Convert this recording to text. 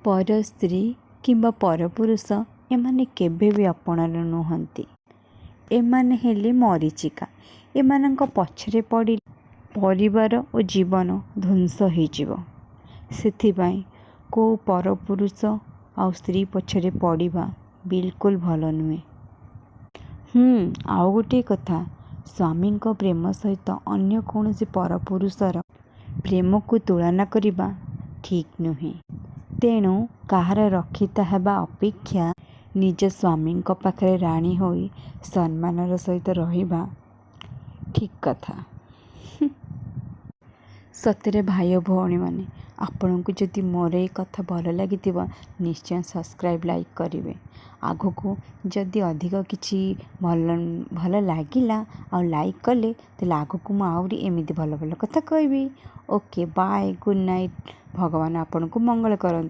पर स्त्री किंबा परपुरुष एमाने केबे भी अपणार नुहंती। एमाने हेले मरीचिका। एमानंक पछरे पड़ी परिवार और जीवन ध्वंस होइजिवो। सेथिपाई को परपुरुष आ स्त्री पछरे पड़िबा बिल्कुल भल नुहे। आउ गोटे कथा, स्वामी प्रेम सहित अन्य कौनसी परपुरुषर प्रेम को तुलना करिबा ठीक नुहे। तेणु कहार रक्षिता हेबा अपेक्षा निज स्वामी पाखरे राणी होई सम्मानर सहित रहिबा ठीक कथा। सतरे भाई और भौणी माने, आपण को जदि मोर ये कथा भल लगी निश्चय सब्सक्राइब लाइक करेंगे। आगो को जदि अधिक किसी भल लगिला और लाइक कले तो आगो को मुझे एमती भल भल कथा कहबी। Okay bye, good night. भगवान आपण को मंगल करंतु।